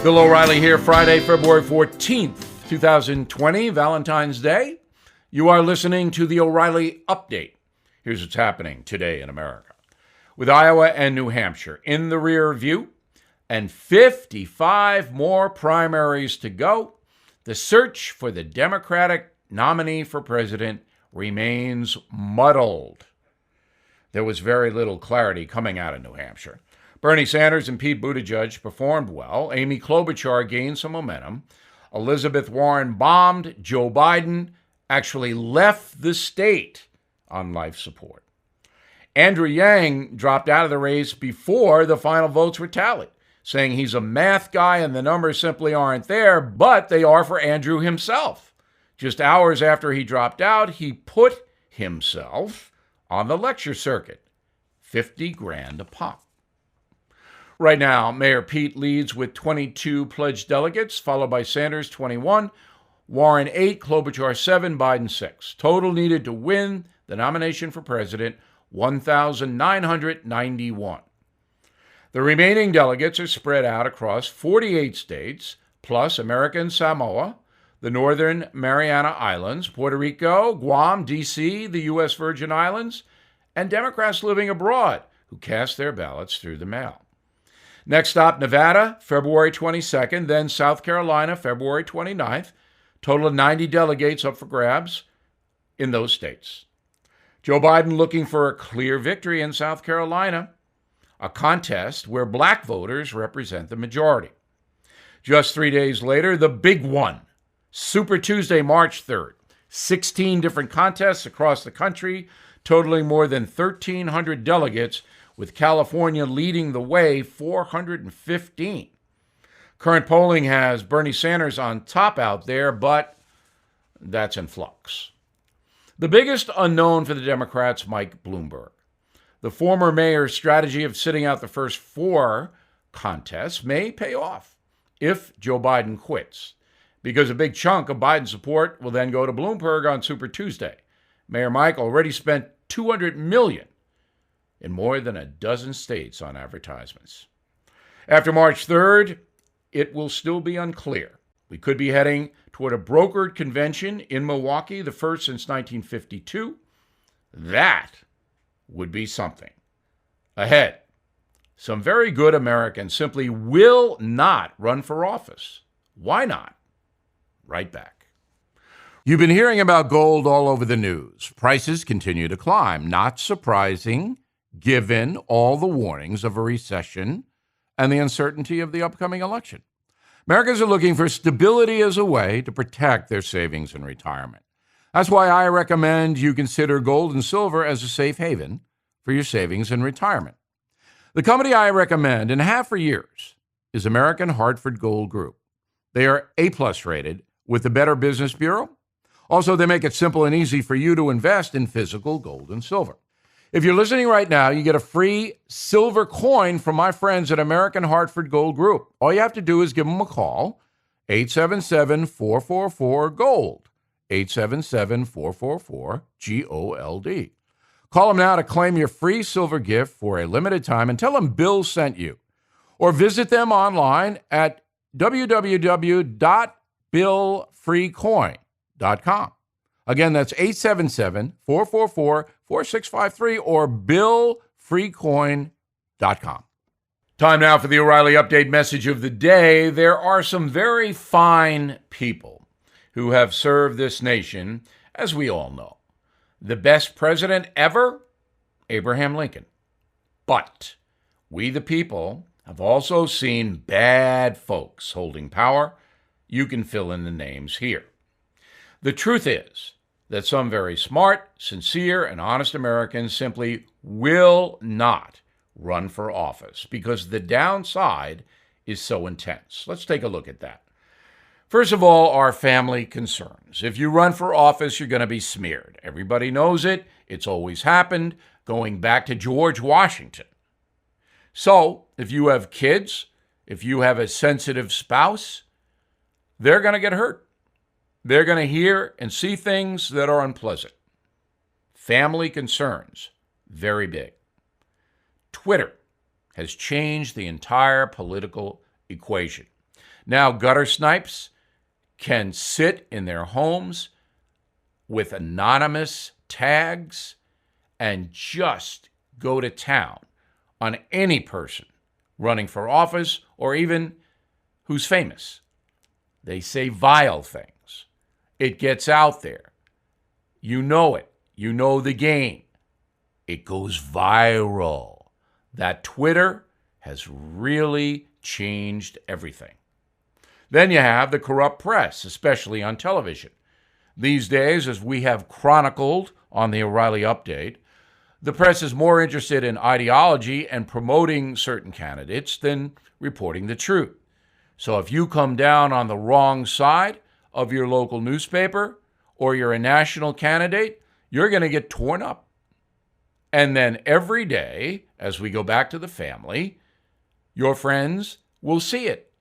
Bill O'Reilly here, Friday, February 14th, 2020, Valentine's Day. You are listening to the O'Reilly Update. Here's what's happening today in America. With Iowa and New Hampshire in the rear view and 55 more primaries to go, the search for the Democratic nominee for president remains muddled. There was very little clarity coming out of New Hampshire. Bernie Sanders and Pete Buttigieg performed well. Amy Klobuchar gained some momentum. Elizabeth Warren bombed. Joe Biden actually left the state on life support. Andrew Yang dropped out of the race before the final votes were tallied, saying he's a math guy and the numbers simply aren't there, but they are for Andrew himself. Just hours after he dropped out, he put himself on the lecture circuit. $50,000 a pop. Right now, Mayor Pete leads with 22 pledged delegates, followed by Sanders, 21, Warren, 8, Klobuchar, 7, Biden, 6. Total needed to win the nomination for president, 1,991. The remaining delegates are spread out across 48 states, plus American Samoa, the Northern Mariana Islands, Puerto Rico, Guam, D.C., the U.S. Virgin Islands, and Democrats living abroad who cast their ballots through the mail. Next stop, Nevada, February 22nd, then South Carolina, February 29th. Total of 90 delegates up for grabs in those states. Joe Biden looking for a clear victory in South Carolina, a contest where black voters represent the majority. Just 3 days later, the big one, Super Tuesday, March 3rd. 16 different contests across the country, totaling more than 1,300 delegates, with California leading the way, 415. Current polling has Bernie Sanders on top out there, but that's in flux. The biggest unknown for the Democrats, Mike Bloomberg. The former mayor's strategy of sitting out the first 4 contests may pay off if Joe Biden quits, because a big chunk of Biden's support will then go to Bloomberg on Super Tuesday. Mayor Mike already spent $200 million in more than a dozen states on advertisements. After March 3rd, it will still be unclear. We could be heading toward a brokered convention in Milwaukee, the first since 1952. That would be something. Ahead, some very good Americans simply will not run for office. Why not? Right back. You've been hearing about gold all over the news. Prices continue to climb. Not surprising, given all the warnings of a recession and the uncertainty of the upcoming election. Americans are looking for stability as a way to protect their savings in retirement. That's why I recommend you consider gold and silver as a safe haven for your savings in retirement. The company I recommend and have for years is American Hartford Gold Group. They are A-plus rated with the Better Business Bureau. Also, they make it simple and easy for you to invest in physical gold and silver. If you're listening right now, you get a free silver coin from my friends at American Hartford Gold Group. All you have to do is give them a call, 877-444-GOLD, 877-444-GOLD. Call them now to claim your free silver gift for a limited time and tell them Bill sent you. Or visit them online at www.billfreecoin.com. Again, that's 877-444-4653 or billfreecoin.com. Time now for the O'Reilly Update message of the day. There are some very fine people who have served this nation, as we all know. The best president ever? Abraham Lincoln. But we the people have also seen bad folks holding power. You can fill in the names here. The truth is that some very smart, sincere, and honest Americans simply will not run for office because the downside is so intense. Let's take a look at that. First of all, our family concerns. If you run for office, you're going to be smeared. Everybody knows it. It's always happened, going back to George Washington. So, if you have kids, if you have a sensitive spouse, they're going to get hurt. They're going to hear and see things that are unpleasant. Family concerns, very big. Twitter has changed the entire political equation. Now gutter snipes can sit in their homes with anonymous tags and just go to town on any person running for office or even who's famous. They say vile things. It gets out there. You know it. You know the game. It goes viral. That Twitter has really changed everything. Then you have the corrupt press, especially on television. These days, as we have chronicled on the O'Reilly Update, the press is more interested in ideology and promoting certain candidates than reporting the truth. So if you come down on the wrong side of your local newspaper or you're a national candidate, you're going to get torn up. And then every day, as we go back to the family, your friends will see it.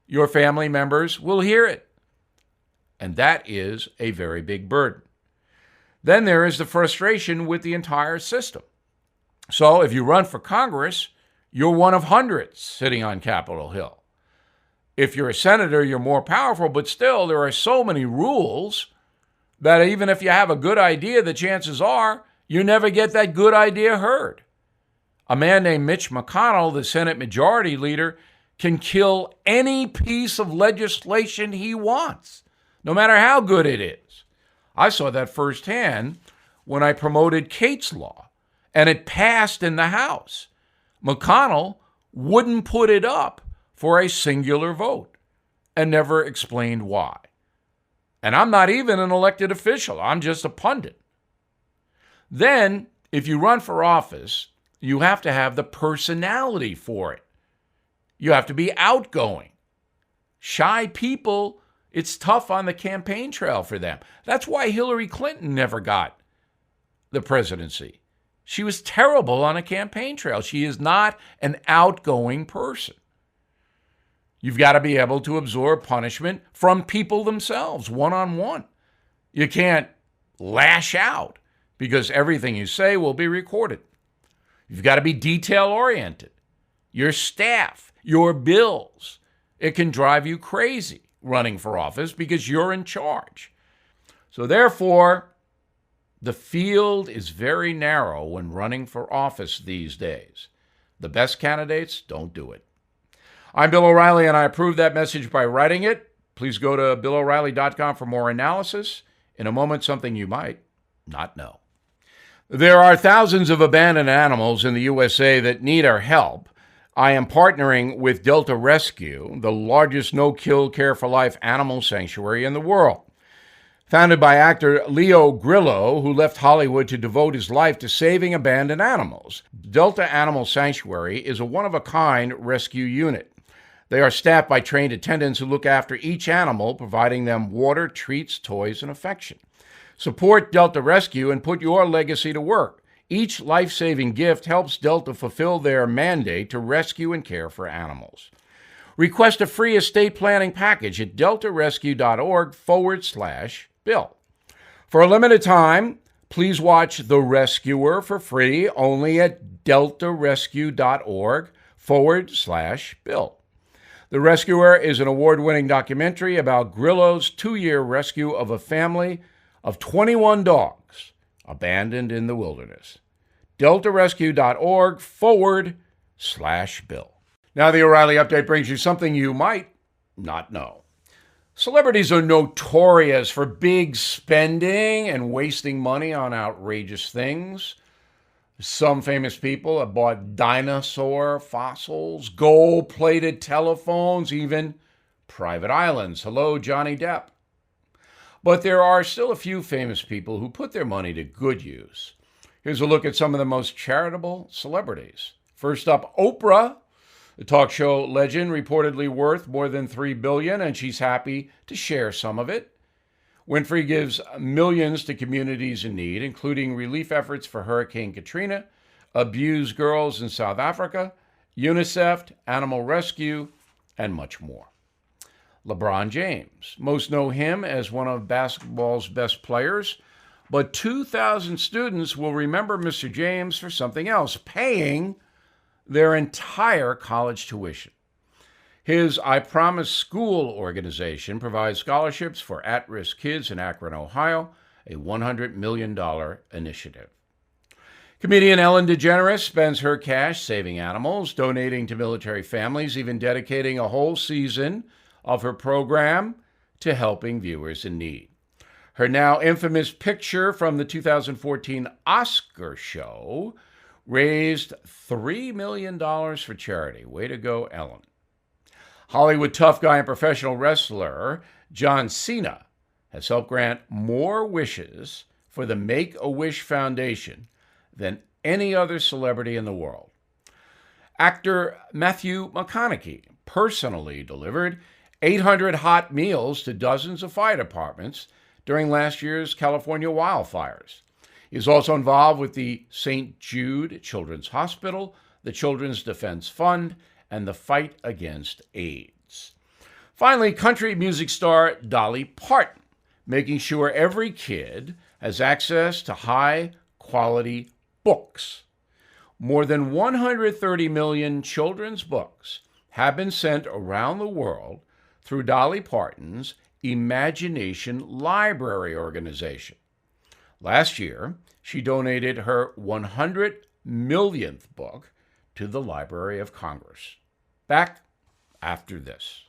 Your family members will hear it. And that is a very big burden. Then there is the frustration with the entire system. So if you run for Congress, you're one of hundreds sitting on Capitol Hill. If you're a senator, you're more powerful, but still there are so many rules that even if you have a good idea, the chances are you never get that good idea heard. A man named Mitch McConnell, the Senate Majority Leader, can kill any piece of legislation he wants, no matter how good it is. I saw that firsthand when I promoted Kate's Law, and it passed in the House. McConnell wouldn't put it up for a singular vote and never explained why. And I'm not even an elected official. I'm just a pundit. Then, if you run for office, you have to have the personality for it. You have to be outgoing. Shy people, it's tough on the campaign trail for them. That's why Hillary Clinton never got the presidency. She was terrible on a campaign trail. She is not an outgoing person. You've got to be able to absorb punishment from people themselves, one-on-one. You can't lash out because everything you say will be recorded. You've got to be detail-oriented. Your staff, your bills, it can drive you crazy running for office because you're in charge. So therefore, the field is very narrow when running for office these days. The best candidates don't do it. I'm Bill O'Reilly, and I approve that message by writing it. Please go to BillO'Reilly.com for more analysis. In a moment, something you might not know. There are thousands of abandoned animals in the USA that need our help. I am partnering with Delta Rescue, the largest no-kill care-for-life animal sanctuary in the world. Founded by actor Leo Grillo, who left Hollywood to devote his life to saving abandoned animals, Delta Animal Sanctuary is a one-of-a-kind rescue unit. They are staffed by trained attendants who look after each animal, providing them water, treats, toys, and affection. Support Delta Rescue and put your legacy to work. Each life-saving gift helps Delta fulfill their mandate to rescue and care for animals. Request a free estate planning package at deltarescue.org/Bill. For a limited time, please watch The Rescuer for free only at deltarescue.org/Bill. The Rescuer is an award-winning documentary about Grillo's 2-year rescue of a family of 21 dogs abandoned in the wilderness. deltarescue.org/Bill. Now the O'Reilly Update brings you something you might not know. Celebrities are notorious for big spending and wasting money on outrageous things. Some famous people have bought dinosaur fossils, gold-plated telephones, even private islands. Hello, Johnny Depp. But there are still a few famous people who put their money to good use. Here's a look at some of the most charitable celebrities. First up, Oprah, the talk show legend, reportedly worth more than $3 billion, and she's happy to share some of it. Winfrey gives millions to communities in need, including relief efforts for Hurricane Katrina, abused girls in South Africa, UNICEF, animal rescue, and much more. LeBron James. Most know him as one of basketball's best players, but 2,000 students will remember Mr. James for something else, paying their entire college tuition. His I Promise School organization provides scholarships for at-risk kids in Akron, Ohio, a $100 million initiative. Comedian Ellen DeGeneres spends her cash saving animals, donating to military families, even dedicating a whole season of her program to helping viewers in need. Her now infamous picture from the 2014 Oscar show raised $3 million for charity. Way to go, Ellen. Hollywood tough guy and professional wrestler John Cena has helped grant more wishes for the Make-A-Wish Foundation than any other celebrity in the world. Actor Matthew McConaughey personally delivered 800 hot meals to dozens of fire departments during last year's California wildfires. He is also involved with the St. Jude Children's Hospital, the Children's Defense Fund, and the fight against AIDS. Finally, country music star Dolly Parton, making sure every kid has access to high-quality books. More than 130 million children's books have been sent around the world through Dolly Parton's Imagination Library organization. Last year, she donated her 100 millionth book to the Library of Congress. Back after this.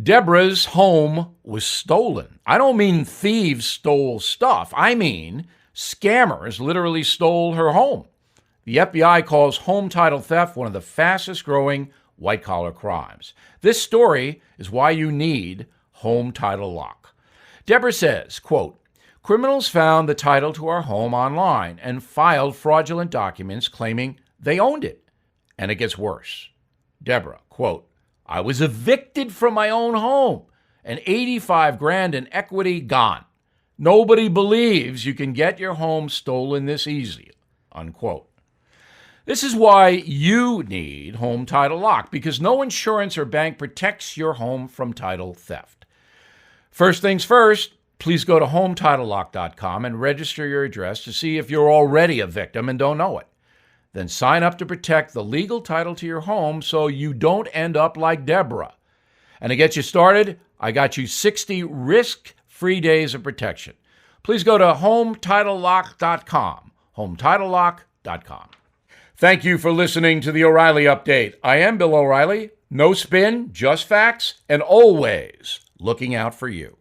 Deborah's home was stolen. I don't mean thieves stole stuff. I mean scammers literally stole her home. The FBI calls home title theft one of the fastest growing white-collar crimes. This story is why you need Home Title Lock. Deborah says, quote, criminals found the title to our home online and filed fraudulent documents claiming they owned it. And it gets worse. Deborah, quote, I was evicted from my own home and $85,000 in equity gone. Nobody believes you can get your home stolen this easy, unquote. This is why you need Home Title Lock, because no insurance or bank protects your home from title theft. First things first, please go to HometitleLock.com and register your address to see if you're already a victim and don't know it. Then sign up to protect the legal title to your home so you don't end up like Deborah. And to get you started, I got you 60 risk-free days of protection. Please go to HometitleLock.com, HometitleLock.com. Thank you for listening to the O'Reilly Update. I am Bill O'Reilly. No spin, just facts, and always looking out for you.